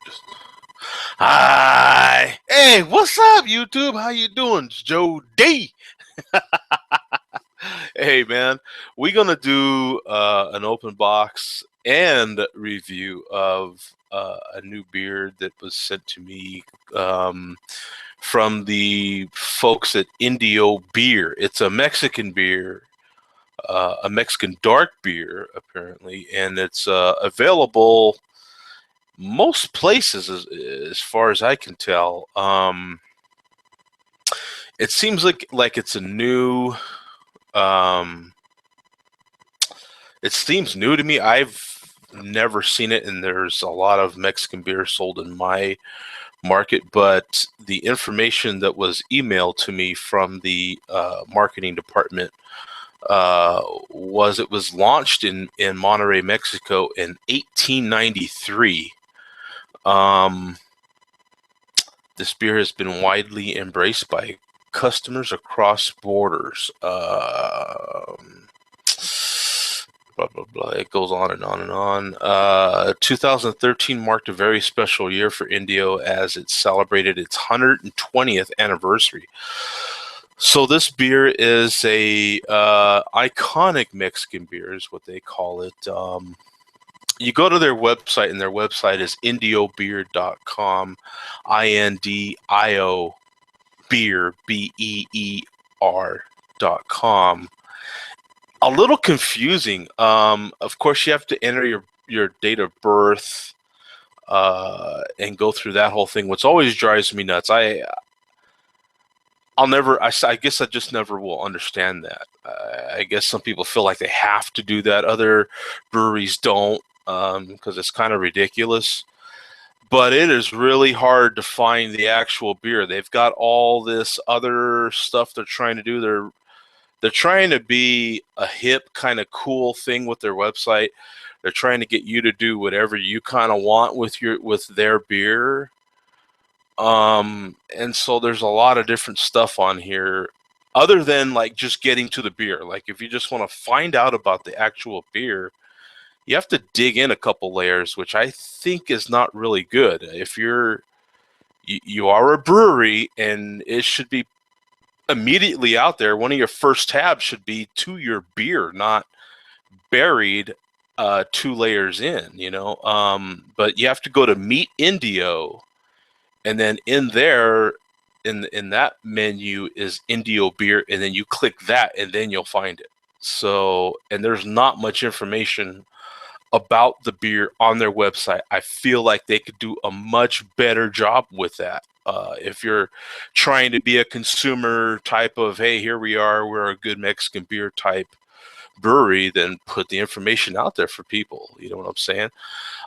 Just hi. Hey, what's up, YouTube? How you doing? It's Joe D. Hey, man, we're gonna do an open box and review of a new beer that was sent to me um, from the folks at Indio Beer. It's a Mexican beer, a Mexican dark beer, apparently, and it's available most places, as far as I can tell. It seems like it's a new. Um, it seems new to me. I've never seen it, and there's a lot of Mexican beer sold in my market. But the information that was emailed to me from the marketing department was it was launched in Monterrey, Mexico, in 1893. Um, This beer has been widely embraced by customers across borders. Blah, blah, blah. It goes on and on and on. 2013 marked a very special year for Indio as it celebrated its 120th anniversary. So this beer is a iconic Mexican beer, is what they call it. You go to their website, and their website is indiobeer.com, INDIO beer, BEER.com. A little confusing. Of course, you have to enter your date of birth and go through that whole thing, which always drives me nuts. I'll never, I guess I just never will understand that. I guess some people feel like they have to do that. Other breweries don't, because it's kind of ridiculous. But it is really hard to find the actual beer. They've got all this other stuff they're trying to do. They're trying to be a hip kind of cool thing with their website. They're trying to get you to do whatever you kind of want with their beer. And so there's a lot of different stuff on here other than like just getting to the beer. Like if you just want to find out about the actual beer, you have to dig in a couple layers, which I think is not really good. If you are a brewery, and it should be immediately out there, one of your first tabs should be to your beer, not buried 2 layers in, but you have to go to Meet Indio, and then in there, in that menu is Indio beer, and then you click that, and then you'll find it. So, and there's not much information about the beer on their website. I feel like they could do a much better job with that. If you're trying to be a consumer type of, hey, here we are, we're a good Mexican beer type brewery, then put the information out there for people. You know what I'm saying?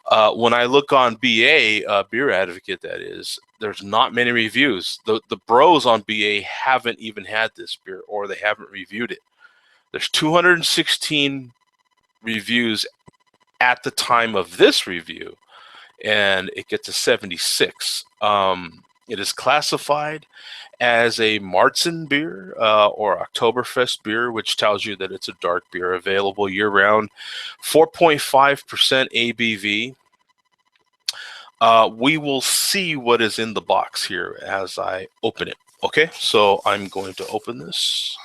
When I look on BA, Beer Advocate, that is, there's not many reviews. The bros on BA haven't even had this beer, or they haven't reviewed it. There's 216 reviews at the time of this review, and it gets a 76. It is classified as a Marzen beer or Oktoberfest beer, which tells you that it's a dark beer available year-round. 4.5% ABV. We will see what is in the box here as I open it. Okay, so I'm going to open this.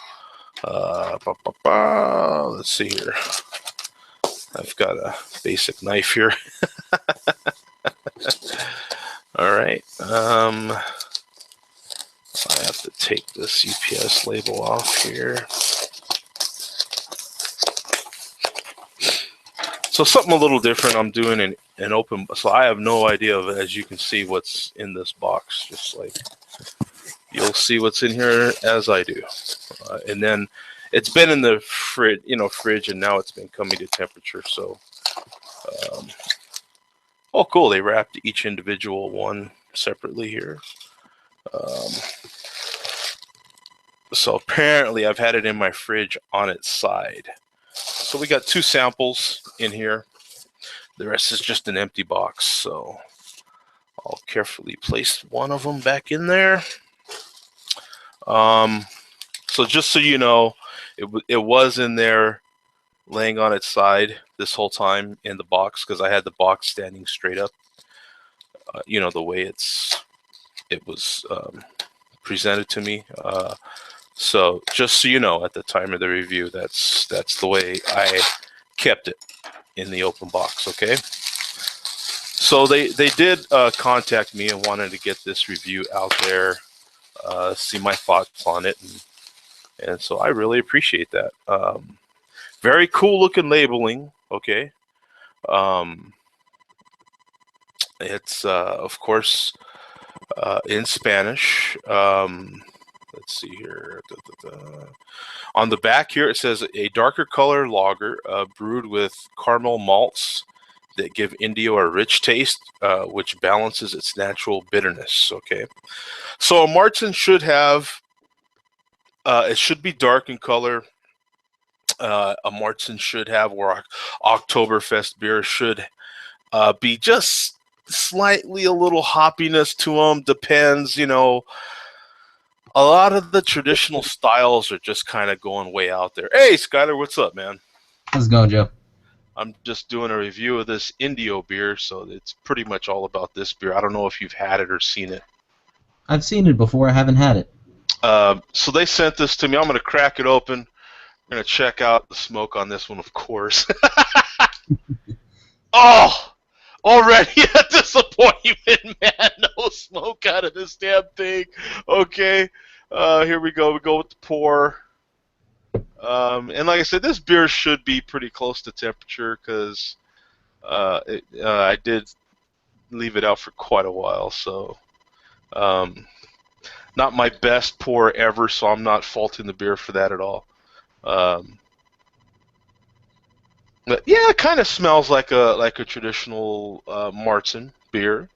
Let's see here. I've got a basic knife here. All right. I have to take this UPS label off here. So something a little different. I'm doing an open, so I have no idea of it, as you can see what's in this box. Just like you'll see what's in here as I do, and then it's been in the fridge, and now it's been coming to temperature. So, oh, cool! They wrapped each individual one separately here. So apparently, I've had it in my fridge on its side. So we got 2 samples in here. The rest is just an empty box. So I'll carefully place one of them back in there. So just so you know, it was in there laying on its side this whole time in the box, because I had the box standing straight up. you know, the way it was presented to me. So just so you know, at the time of the review, that's the way I kept it in the open box. Okay. So they did contact me and wanted to get this review out there, see my thoughts on it, and so I really appreciate that. Very cool looking labeling. Okay. Um, it's of course in Spanish. Let's see here. On the back here, it says a darker color lager brewed with caramel malts that give Indio a rich taste, which balances its natural bitterness. Okay, so a Martin should have. It should be dark in color. A Martin should have, or Oktoberfest beer should be just slightly a little hoppiness to them. Depends, you know. A lot of the traditional styles are just kind of going way out there. Hey, Skyler, what's up, man? How's it going, Joe? I'm just doing a review of this Indio beer, so it's pretty much all about this beer. I don't know if you've had it or seen it. I've seen it before. I haven't had it. So they sent this to me. I'm going to crack it open. I'm going to check out the smoke on this one, of course. Oh, already a disappointment, man. No smoke out of this damn thing. Okay, here we go. We go with the pour. And like I said, this beer should be pretty close to temperature because I did leave it out for quite a while. So, not my best pour ever, so I'm not faulting the beer for that at all. But yeah, it kind of smells like a traditional Marzen beer,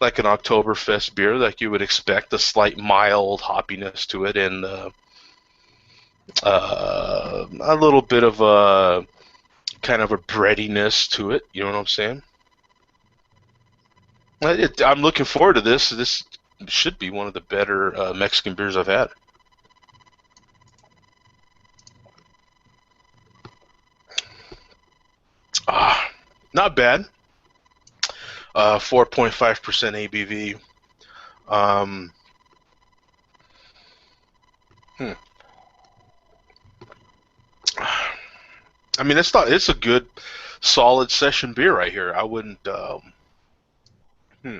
like an Oktoberfest beer, like you would expect. A slight mild hoppiness to it, and a little bit of a kind of a breadiness to it. You know what I'm saying? I'm looking forward to this. This should be one of the better Mexican beers I've had. Not bad. 4.5% ABV. Um, hmm. I mean, it's a good, solid session beer right here. I wouldn't. Hmm.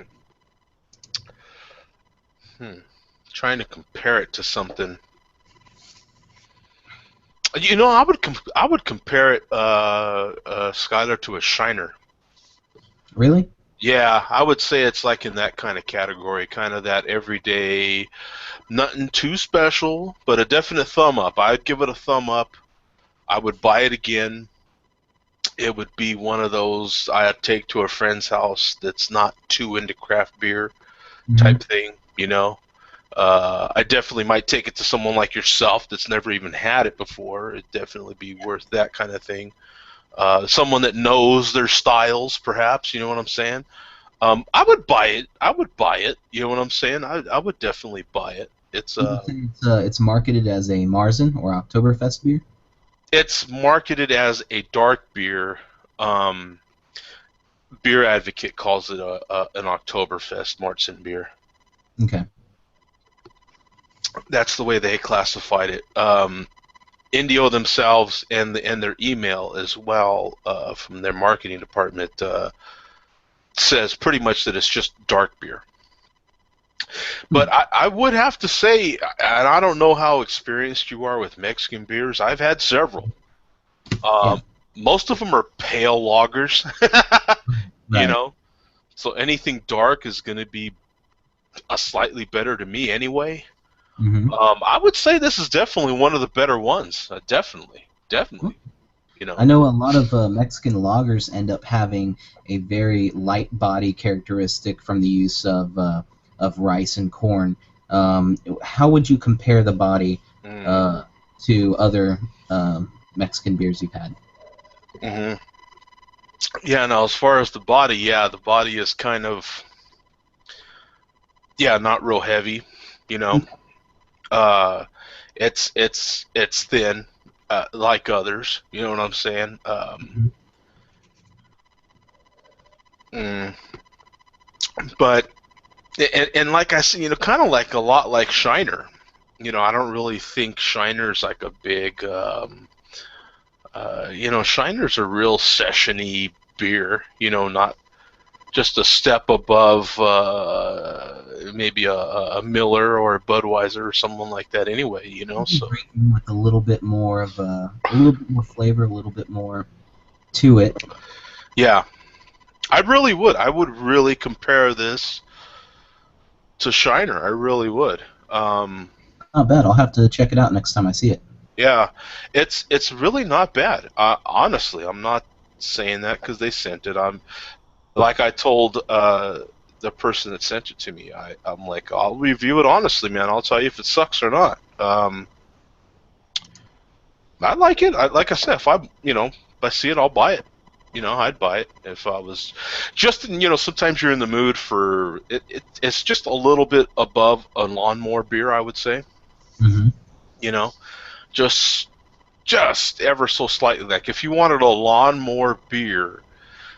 Hmm. Trying to compare it to something. You know, I would compare it, Skylar, to a Shiner. Really? Yeah, I would say it's like in that kind of category, kind of that everyday, nothing too special, but a definite thumb up. I'd give it a thumb up. I would buy it again. It would be one of those I'd take to a friend's house that's not too into craft beer Mm-hmm. type thing, you know. I definitely might take it to someone like yourself that's never even had it before. It'd definitely be worth that kind of thing. Someone that knows their styles, perhaps. You know what I'm saying? I would buy it. I would buy it. You know what I'm saying? I would definitely buy it. You would say it's marketed as a Marzen or Oktoberfest beer? It's marketed as a dark beer. Um, Beer Advocate calls it an Oktoberfest Marzen beer. Okay. That's the way they classified it. Indio themselves and their email as well from their marketing department says pretty much that it's just dark beer. Hmm. But I would have to say, and I don't know how experienced you are with Mexican beers. I've had several. Yeah. Um, Most of them are pale lagers, you Right. know. So anything dark is going to be a slightly better to me anyway. Mm-hmm. I would say this is definitely one of the better ones. Definitely, definitely. You I know. know a lot of Mexican lagers end up having a very light body characteristic from the use of rice and corn. How would you compare the body Mm, uh, to other Mexican beers you've had? hmm. Yeah. Now, as far as the body, yeah, the body is kind of not real heavy. You know. Okay. Uh, it's thin, like others. You know what I'm saying? Mhm. Mm, But and like I said, kind of like a lot like Shiner. I don't really think Shiner's like a big. Shiner's a real sessiony beer. Not just a step above maybe a Miller or a Budweiser or someone like that. Anyway, so Drinking with a little bit more of a little bit more flavor, a little bit more to it. yeah, I really would. I would really compare this to Shiner. I really would. Not bad. I'll have to check it out next time I see it. Yeah, it's really not bad. Honestly, I'm not saying that because they sent it. I'm like I told the person that sent it to me. I'm like, I'll review it honestly, man. I'll tell you if it sucks or not. I like it. Like I said, if I see it, I'll buy it. I'd buy it if I was just. Sometimes you're in the mood for it. It's just a little bit above a lawnmower beer, I would say. Mm-hmm. You know, just ever so slightly. Like if you wanted a lawnmower beer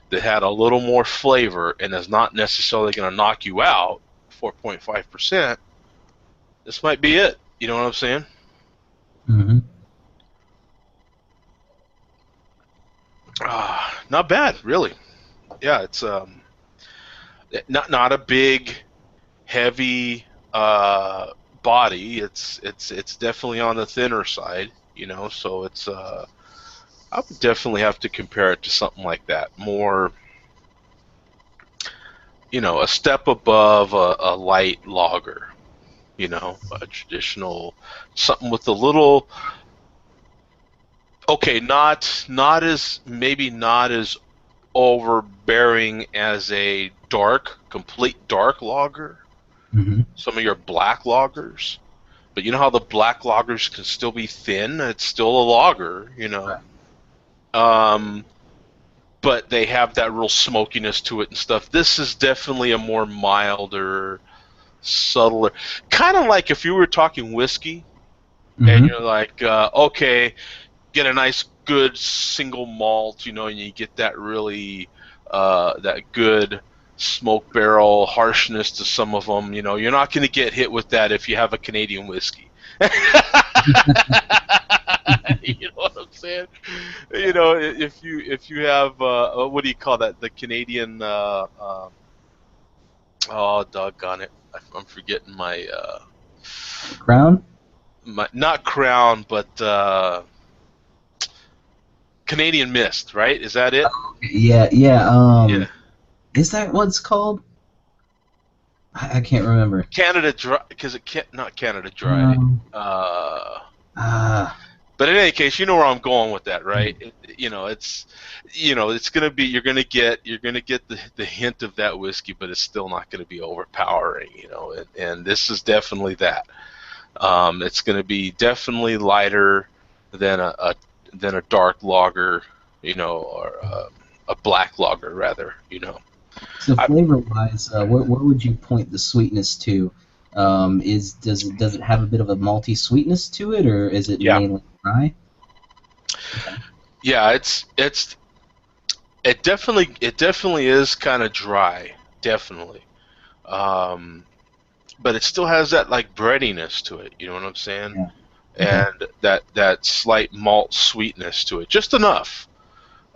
that had a little more flavor and is not necessarily going to knock you out, 4.5%, this might be it. You know what I'm saying? Mm-hmm. Not bad, really. Yeah, it's not a big, heavy body. It's definitely on the thinner side. So it's I would definitely have to compare it to something like that. More, a step above a light lager. A traditional something with a little. Okay, not as overbearing as a complete dark lager. Mm-hmm. Some of your black lagers, but you know how the black lagers can still be thin. It's still a lager. Right. Um, but they have that real smokiness to it and stuff. This is definitely a more milder, subtler, kind of like if you were talking whiskey and Mm-hmm. you're like, okay, get a nice good single malt, and you get that really that good smoke barrel harshness to some of them. You're not going to get hit with that if you have a Canadian whiskey. You know what I'm saying? If you have what do you call that? The Canadian oh doggone it, I'm forgetting Crown? my not Crown, but Canadian Mist, right? Is that it? Yeah, yeah. Yeah. Is that what it's called? I can't remember. Canada Dry, because it can't, not Canada Dry. Um, Uh, ah, but in any case, you know where I'm going with that, yeah. right? It's gonna be you're gonna get the hint of that whiskey, but it's still not gonna be overpowering, and this is definitely that. It's gonna be definitely lighter than a dark lager, or a black lager rather. So I, flavor-wise, where would you point the sweetness to? Does it have a bit of a malty sweetness to it, or is it yeah, mainly dry? Okay. yeah, it definitely is kind of dry, definitely. Um, but it still has that like breadiness to it. You know what I'm saying? Yeah. Okay. And that slight malt sweetness to it, just enough.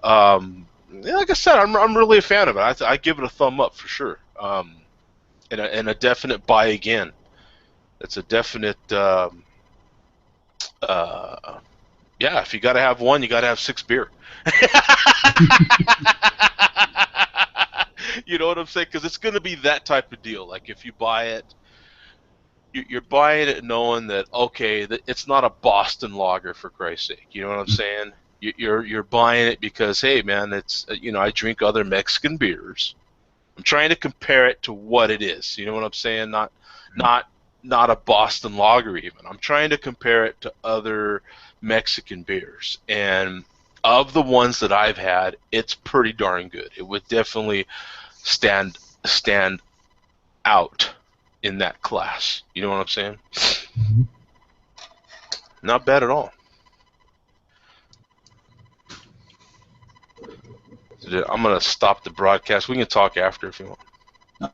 Yeah, like I said, I'm really a fan of it. I give it a thumb up for sure. And a definite buy again. It's a definite. Uh, yeah, if you got to have one, you got to have six beer. You know what I'm saying? Because it's going to be that type of deal. Like if you buy it, you're buying it knowing that okay, that it's not a Boston lager for Christ's sake. You know what I'm saying? You're buying it because hey, man, it's I drink other Mexican beers. I'm trying to compare it to what it is. You know what I'm saying? Not not a Boston lager even. I'm trying to compare it to other Mexican beers, and of the ones that I've had, it's pretty darn good. It would definitely stand out in that class. You know what I'm saying? Mhm. Not bad at all. I'm gonna stop the broadcast. We can talk after if you want.